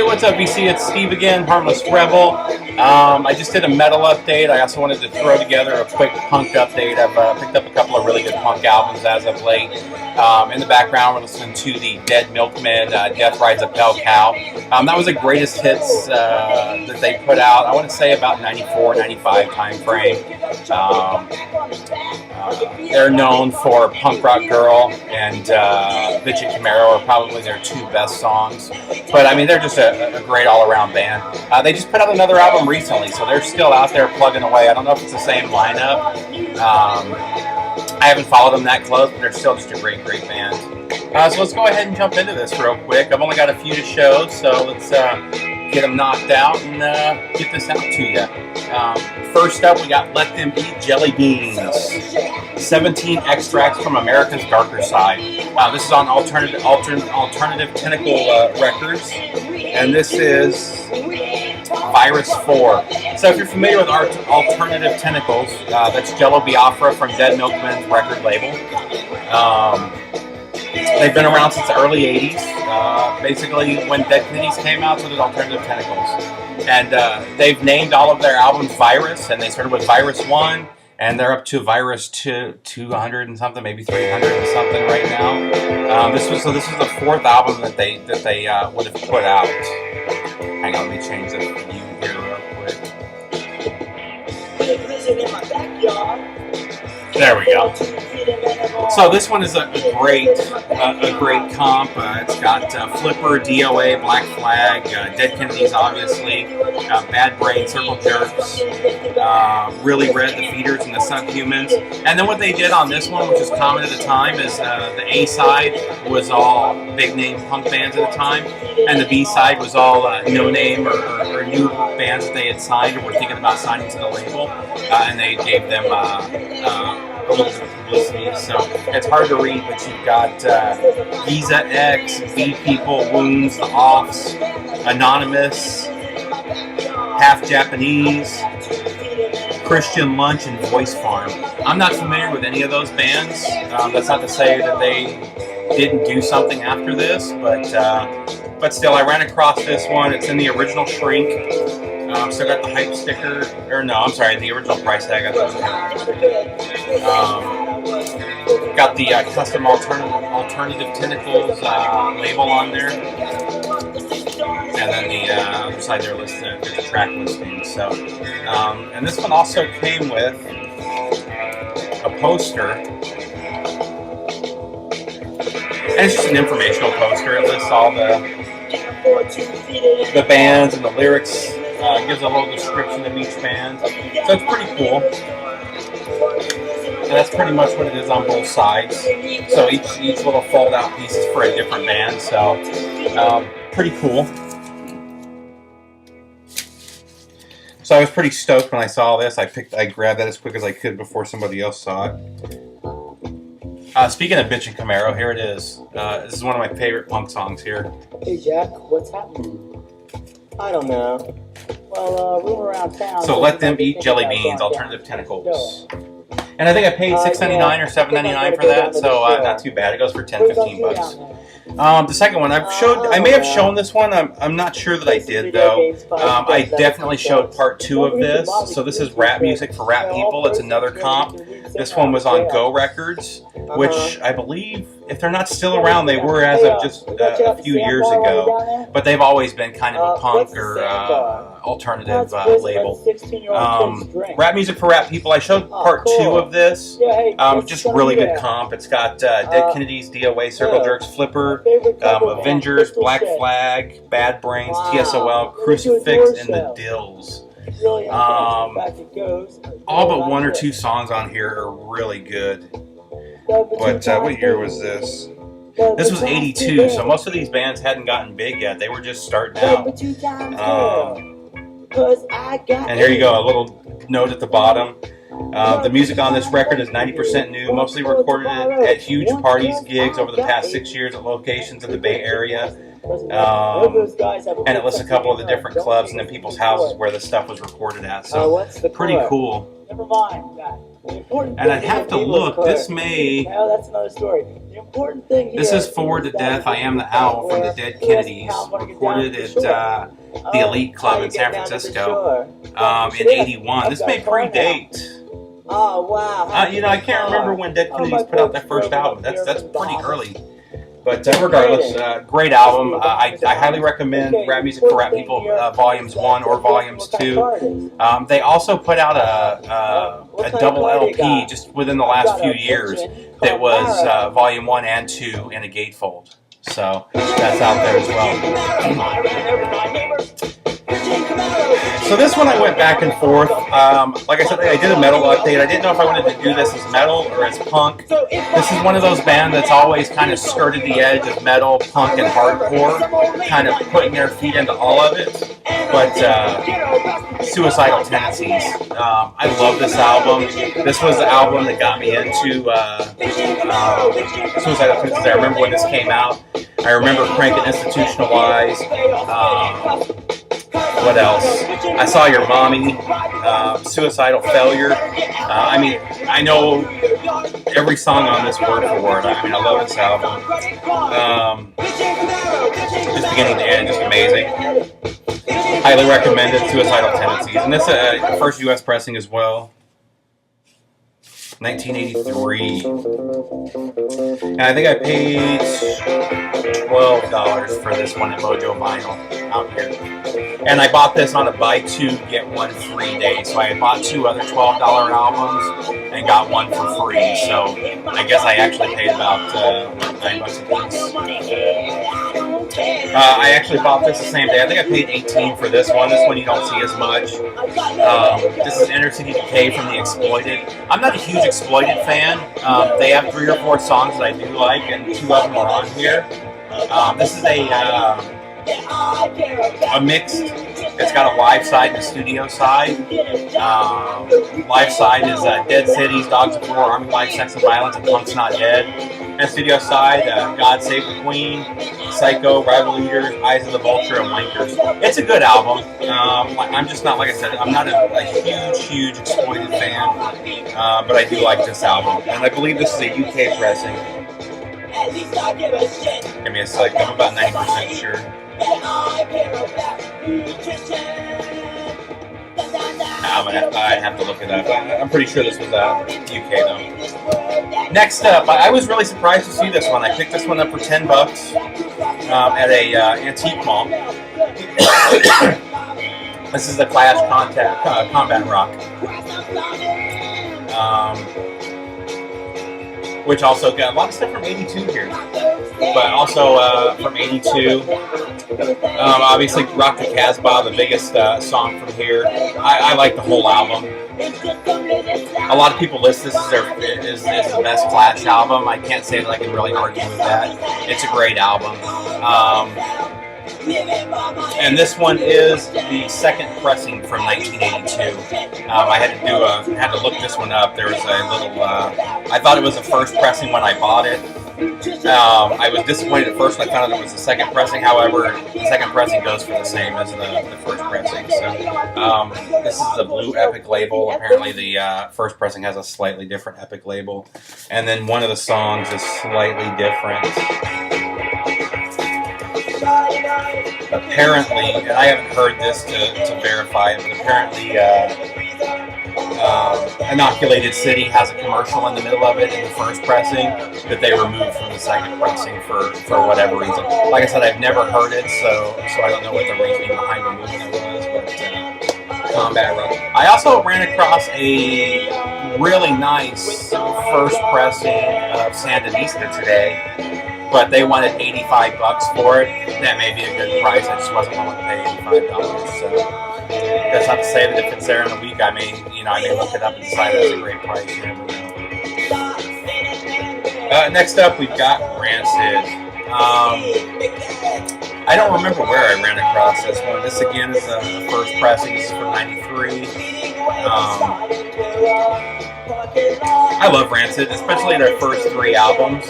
what's up, VC? It's Steve again, Harmless Rebel. I just did a metal update. I also wanted to throw together a quick punk update. I've picked up a couple of really good punk albums as of late. In the background, we're listening to the Dead Milkmen, Death Rides a Pale Cow. That was the greatest hits that they put out, I want to say about 94, 95 time frame. They're known for Punk Rock Girl and Bitch and Camaro are probably their two best songs. But I mean, they're just a great all-around band. They just put out another album recently, so they're still out there plugging away. I don't know if it's the same lineup. I haven't followed them that close, but they're still just a great band. So let's go ahead and jump into this real quick. I've only got a few to show, so let's get them knocked out and get this out to you. First up, we got Let Them Eat Jelly Beans. 17 extracts from America's Darker Side. This is on Alternative Tentacle Records, and this is Virus 4. So if you're familiar with Alternative Tentacles, that's Jello Biafra from Dead Milkmen's record label. They've been around since the early 80s. Basically, when Dead Kennedys came out, so did Alternative Tentacles. And they've named all of their albums Virus, and they started with Virus 1, and they're up to Virus 200 and something, maybe 300 and something right now. This was the fourth album that they would have put out. Hang on, let me change the view here real quick. There we go. So this one is a great comp. It's got Flipper, DOA, Black Flag, Dead Kennedys, obviously, Bad Brain, Circle Jerks, Really Red, The Feeders, and the Subhumans. And then what they did on this one, which is common at the time, is the A side was all big name punk bands at the time, and the B side was all no name or new bands that they had signed or were thinking about signing to the label, and they gave them a little bit of publicity. So it's hard to read, but you've got Giza X, B People, Wounds, The Offs, Anonymous, Half Japanese, Christian Lunch, and Voice Farm. I'm not familiar with any of those bands. That's not to say that they didn't do something after this, but still, I ran across this one. It's in the original shrink. Still got the hype sticker, or no, I'm sorry, the original price tag. Got the custom alternative Tentacles label on there, and then the other side there lists the track listing. So, and this one also came with a poster, and it's just an informational poster. It lists all the bands and the lyrics. Gives a little description of each band, so it's pretty cool. And that's pretty much what it is on both sides. So each little fold-out piece is for a different band. So pretty cool. So I was pretty stoked when I saw this. I grabbed that as quick as I could before somebody else saw it. Speaking of Bitch and Camaro, here it is. This is one of my favorite punk songs here. Hey Jack, what's happening? I don't know. Well, we were around town. So Let Them Eat Jelly Beans, Alternative Tentacles. And I think I paid $6.99 or $7.99 for that, so not too bad. It goes for 10-15 bucks. The second one, I may have shown this one. I'm not sure that I did though. I definitely showed part 2 of this. So this is Rap Music for Rap People. It's another comp. This one was on Go Records, which I believe, if they're not still around, they were as of just a few years ago. But they've always been kind of a punk or alternative label. Rap Music for Rap People. I showed part 2 of this. Just really good comp. It's got Dead Kennedys, DOA, Circle Jerks, Flipper, Avengers, Black Flag, Bad Brains, TSOL, Crucifix, and the Dills. All but 1 or 2 songs on here are really good. But what year was this? This was 82, so most of these bands hadn't gotten big yet. They were just starting out. And here you go, a little note at the bottom. The music on this record is 90% new, mostly recorded at huge parties, gigs over the past 6 years at locations in the Bay Area. And it lists a couple of the different clubs and then people's houses where the stuff was recorded at. So pretty cool. Never mind that. And I'd have to look. This may. That's another story. The important thing here This is Forward to Death, I Am the Owl from the Dead Kennedys, recorded at the Elite Club in San Francisco in '81. This may predate. Oh, wow. You know, I can't remember when Dead Kennedys put out their first album. That's pretty early. But regardless, great album. I highly recommend Rap Music for Rap People Volumes 1 or Volumes 2. They also put out a double LP just within the last few years that was Volume 1 and 2 in a gatefold. So that's out there as well. So this one I went back and forth. Like I said, I did a metal update. I didn't know if I wanted to do this as metal or as punk. This is one of those bands that's always kind of skirted the edge of metal, punk, and hardcore, kind of putting their feet into all of it. But Suicidal Tendencies. I love this album. This was the album that got me into Suicidal Tendencies. I remember when this came out. I remember cranking Institutionalized. What else? I Saw Your Mommy, Suicidal Failure. I mean, I know every song on this word for word. I mean, I love this album. Just beginning to end, just amazing. Highly recommended, Suicidal Tendencies. And this first U.S. pressing as well. 1983. And I think I paid $12 for this one at Mojo Vinyl out here. And I bought this on a buy two, get one free day. So I had bought two other $12 albums and got one for free. So I guess I actually paid about $9 a piece. I actually bought this the same day. I think I paid $18 for this one. This one you don't see as much. This is Inner City Decay from The Exploited. I'm not a huge Exploited fan. They have 3 or 4 songs that I do like, and 2 of them are on here. This is a mixed. It's got a live side and a studio side. Live side is Dead Cities, Dogs of War, Army Life, Sex and Violence, and Punk's Not Dead. And studio side, God Save the Queen, Psycho, Rival Leaders, Eyes of the Vulture, and Wankers. It's a good album. I'm just not, like I said, I'm not a huge Exploited fan, but I do like this album. And I believe this is a UK pressing. Give me a sec, I'm about 90% sure. I'd have to look it up. I'm pretty sure this was UK though. Next up, I was really surprised to see this one. I picked this one up for $10 at a antique mall. This is the Clash Combat Rock, which also got a lot of stuff from '82 here, but also from '82. Obviously, Rock the Casbah, the biggest song from here. I like the whole album. A lot of people list this as is the best Clash album. I can't say that I can really argue with that. It's a great album. And this one is the second pressing from 1982. I had to look this one up. There was a little. I thought it was the first pressing when I bought it. I was disappointed at first when I found out it was the second pressing. However, the second pressing goes for the same as the first pressing. So this is the Blue Epic label. Apparently, the first pressing has a slightly different Epic label, and then one of the songs is slightly different. Apparently, and I haven't heard this to verify it, but apparently Inoculated City has a commercial in the middle of it in the first pressing that they removed from the second pressing for whatever reason. Like I said, I've never heard it, so I don't know what the reasoning behind removing it was, but Combat Rock. I also ran across a really nice first pressing of Sandinista today, but they wanted $85 for it. That may be a good price. I just wasn't willing to pay $85. So that's not to say that if it's there in a week, I may look it up and decide that's a great price. You never know. Next up, we've got Rancid. I don't remember where I ran across this one. This again is the first pressing. This is from '93. I love Rancid, especially their first 3 albums.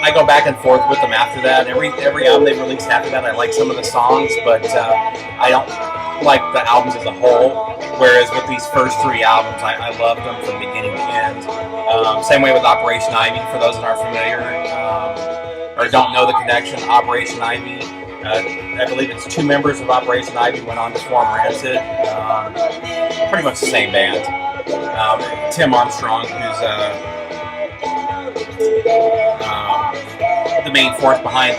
I go back and forth with them after that. Every album they released after that, I like some of the songs, but I don't like the albums as a whole. Whereas with these first 3 albums, I love them from beginning to end. Same way with Operation Ivy, for those that aren't familiar or don't know the connection. Operation Ivy, I believe it's 2 members of Operation Ivy went on to form Rancid. Pretty much the same band. Tim Armstrong, who's the main force behind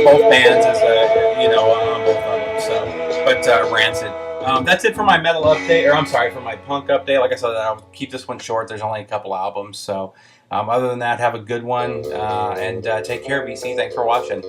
both bands, is both of them. So, but Rancid. That's it for my metal update, or I'm sorry, for my punk update. Like I said, I'll keep this one short. There's only a couple albums, so other than that, have a good one, and take care, VC. Thanks for watching.